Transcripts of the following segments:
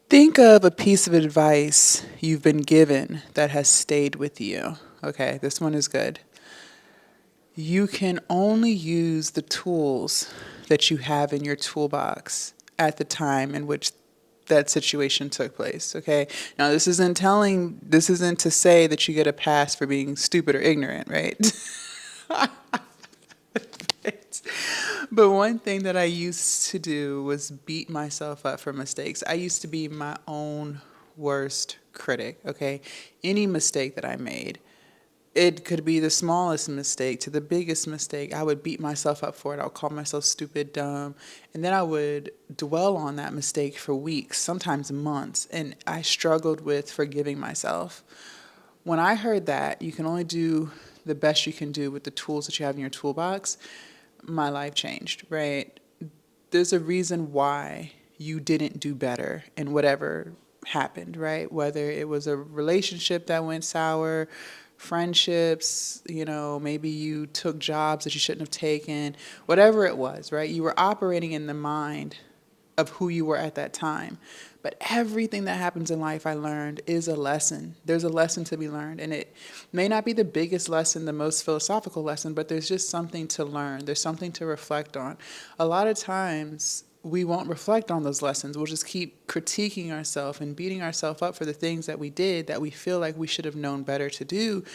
Think of a piece of advice you've been given that has stayed with you. Okay, this one is good. You can only use the tools that you have in your toolbox at the time in which that situation took place. Okay. Now, this isn't to say that you get a pass for being stupid or ignorant, right? But one thing that I used to do was beat myself up for mistakes. I used to be my own worst critic, okay? Any mistake that I made, it could be the smallest mistake to the biggest mistake. I would beat myself up for it. I would call myself stupid, dumb. And then I would dwell on that mistake for weeks, sometimes months. And I struggled with forgiving myself. When I heard that you can only do the best you can do with the tools that you have in your toolbox, my life changed, right? There's a reason why you didn't do better in whatever happened, right? Whether it was a relationship that went sour, friendships, maybe you took jobs that you shouldn't have taken, whatever it was, right? You were operating in the mind of who you were at that time. But everything that happens in life, I learned, is a lesson. There's a lesson to be learned. And it may not be the biggest lesson, the most philosophical lesson, but there's just something to learn. There's something to reflect on. A lot of times, we won't reflect on those lessons. We'll just keep critiquing ourselves and beating ourselves up for the things that we did that we feel like we should have known better to do.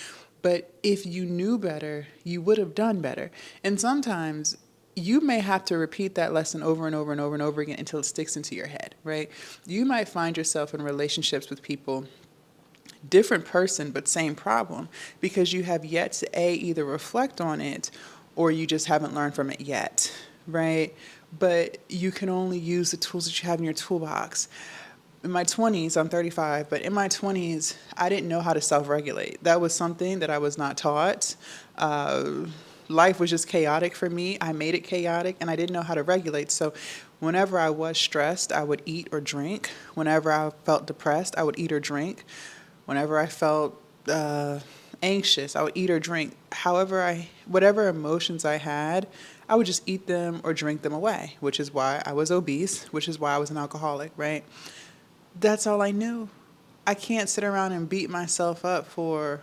But if you knew better, you would have done better. And sometimes you may have to repeat that lesson over and over and over and over again until it sticks into your head, right? You might find yourself in relationships with people, different person, but same problem, because you have yet to either reflect on it or you just haven't learned from it yet, right? But you can only use the tools that you have in your toolbox. In my 20s, I'm 35, but in my 20s, I didn't know how to self regulate. That was something that I was not taught. Life was just chaotic for me. I made it chaotic and I didn't know how to regulate. So whenever I was stressed, I would eat or drink. Whenever I felt depressed, I would eat or drink. Whenever I felt anxious, I would eat or drink. Whatever emotions I had, I would just eat them or drink them away, which is why I was obese, which is why I was an alcoholic, right? That's all I knew. I can't sit around and beat myself up for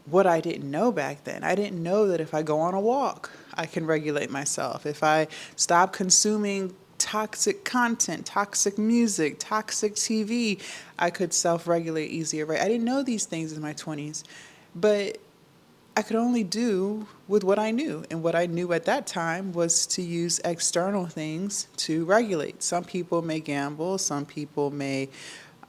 what I didn't know back then. I didn't know that if I go on a walk, I can regulate myself. If I stop consuming toxic content, toxic music, toxic TV, I could self regulate easier, right? I didn't know these things in my 20s, but I could only do with what I knew. And what I knew at that time was to use external things to regulate. Some people may gamble, some people may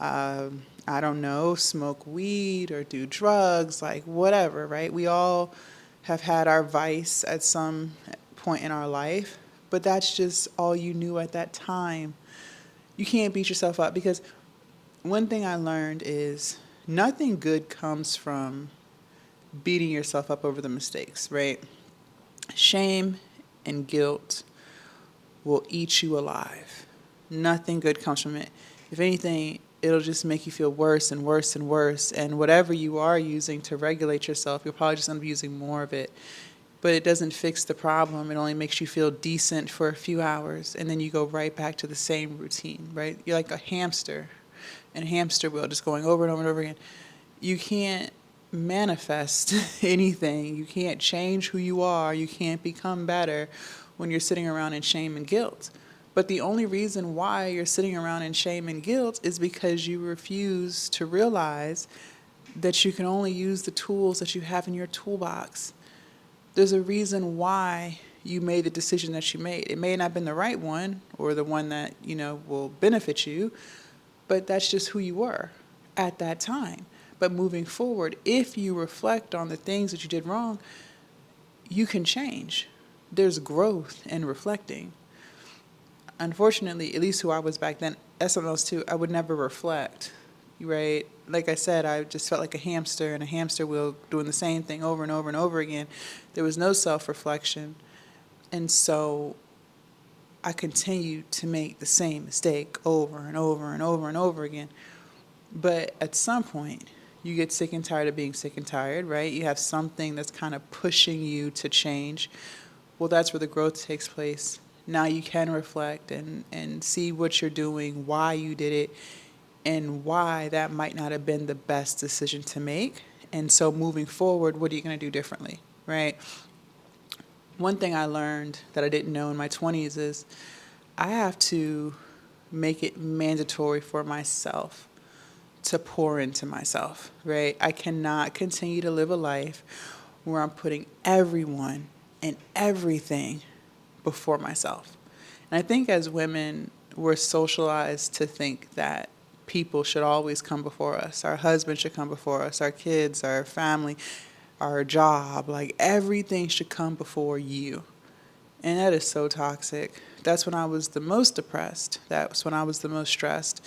I don't know, smoke weed or do drugs, like whatever, right? We all have had our vice at some point in our life, but that's just all you knew at that time. You can't beat yourself up because one thing I learned is nothing good comes from beating yourself up over the mistakes, right? Shame and guilt will eat you alive. Nothing good comes from it. If anything, it'll just make you feel worse and worse and worse. And whatever you are using to regulate yourself, you're probably just going to be using more of it. But it doesn't fix the problem. It only makes you feel decent for a few hours. And then you go right back to the same routine, right? You're like a hamster in a hamster wheel, just going over and over and over again. You can't manifest anything. You can't change who you are. You can't become better when you're sitting around in shame and guilt. But the only reason why you're sitting around in shame and guilt is because you refuse to realize that you can only use the tools that you have in your toolbox. There's a reason why you made the decision that you made. It may not have been the right one or the one that, will benefit you, but that's just who you were at that time. But moving forward, if you reflect on the things that you did wrong, you can change. There's growth in reflecting. Unfortunately, at least who I was back then, that's something else too. I would never reflect, right? Like I said, I just felt like a hamster in a hamster wheel doing the same thing over and over and over again. There was no self-reflection. And so I continued to make the same mistake over and over and over and over again. But at some point, you get sick and tired of being sick and tired, right? You have something that's kind of pushing you to change. Well, that's where the growth takes place. Now you can reflect and see what you're doing, why you did it. and why that might not have been the best decision to make. And so moving forward, what are you going to do differently, right? One thing I learned that I didn't know in my 20s is I have to make it mandatory for myself to pour into myself, right? I cannot continue to live a life where I'm putting everyone and everything before myself. And I think as women, we're socialized to think that people should always come before us. Our husband should come before us, our kids, our family, our job. Like everything should come before you. And that is so toxic. That's when I was the most depressed. That's when I was the most stressed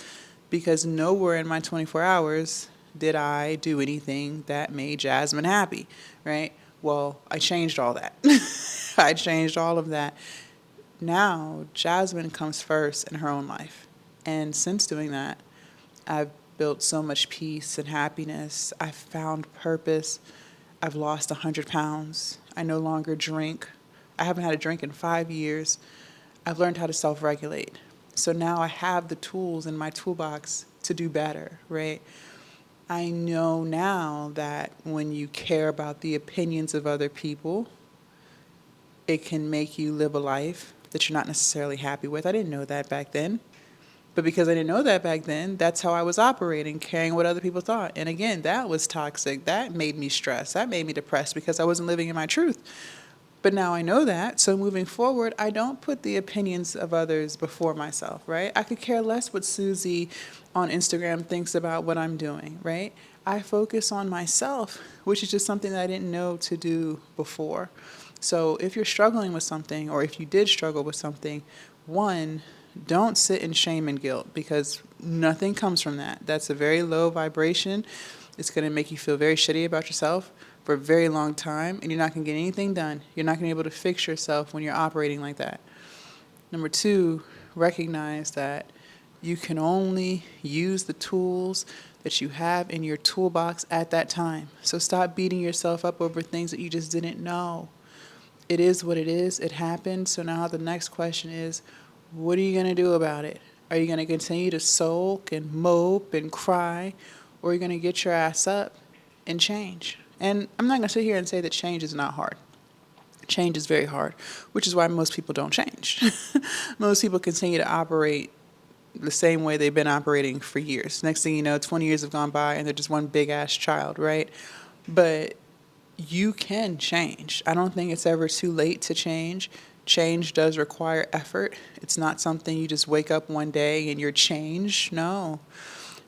because nowhere in my 24 hours did I do anything that made Jasmine happy, right? Well, I changed all that. I changed all of that. Now, Jasmine comes first in her own life. And since doing that, I've built so much peace and happiness. I've found purpose. I've lost 100 pounds. I no longer drink. I haven't had a drink in 5 years. I've learned how to self-regulate. So now I have the tools in my toolbox to do better, right? I know now that when you care about the opinions of other people, it can make you live a life that you're not necessarily happy with. I didn't know that back then. But because I didn't know that back then, that's how I was operating, caring what other people thought. And again, that was toxic. That made me stressed. That made me depressed because I wasn't living in my truth. But now I know that. So moving forward, I don't put the opinions of others before myself, right? I could care less what Susie on Instagram thinks about what I'm doing, right? I focus on myself, which is just something that I didn't know to do before. So if you're struggling with something, or if you did struggle with something, one, don't sit in shame and guilt because nothing comes from that. That's a very low vibration. It's going to make you feel very shitty about yourself for a very long time, and you're not going to get anything done. You're not going to be able to fix yourself when you're operating like that. Number two, recognize that you can only use the tools that you have in your toolbox at that time. So stop beating yourself up over things that you just didn't know. It is what it is. It happened. So now the next question is, what are you going to do about it? Are you going to continue to sulk and mope and cry, or are you going to get your ass up and change? And I'm not going to sit here and say that change is not hard. Change is very hard, which is why most people don't change. Most people continue to operate the same way they've been operating for years. Next thing you know, 20 years have gone by and they're just one big ass child, right? But you can change. I don't think it's ever too late to change. Change does require effort. It's not something you just wake up one day and you're changed. No.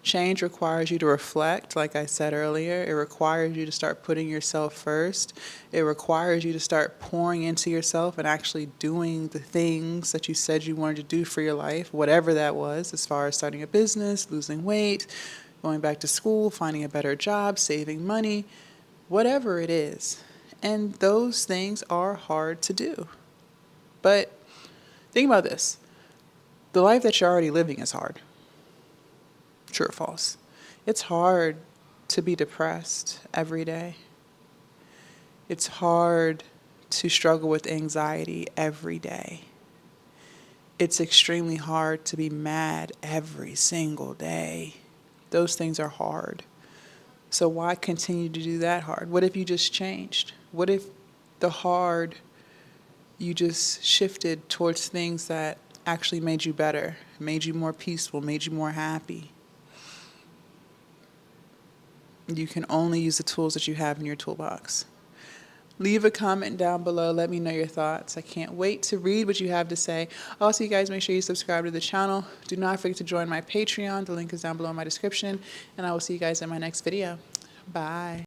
Change requires you to reflect, like I said earlier. It requires you to start putting yourself first. It requires you to start pouring into yourself and actually doing the things that you said you wanted to do for your life, whatever that was, as far as starting a business, losing weight, going back to school, finding a better job, saving money, whatever it is. And those things are hard to do. But think about this. The life that you're already living is hard. True or false? It's hard to be depressed every day. It's hard to struggle with anxiety every day. It's extremely hard to be mad every single day. Those things are hard. So why continue to do that hard? What if you just changed? What if the hard, you just shifted towards things that actually made you better, made you more peaceful, made you more happy? You can only use the tools that you have in your toolbox. Leave a comment down below. Let me know your thoughts. I can't wait to read what you have to say. Also, you guys, make sure you subscribe to the channel. Do not forget to join my Patreon. The link is down below in my description. And I will see you guys in my next video. Bye.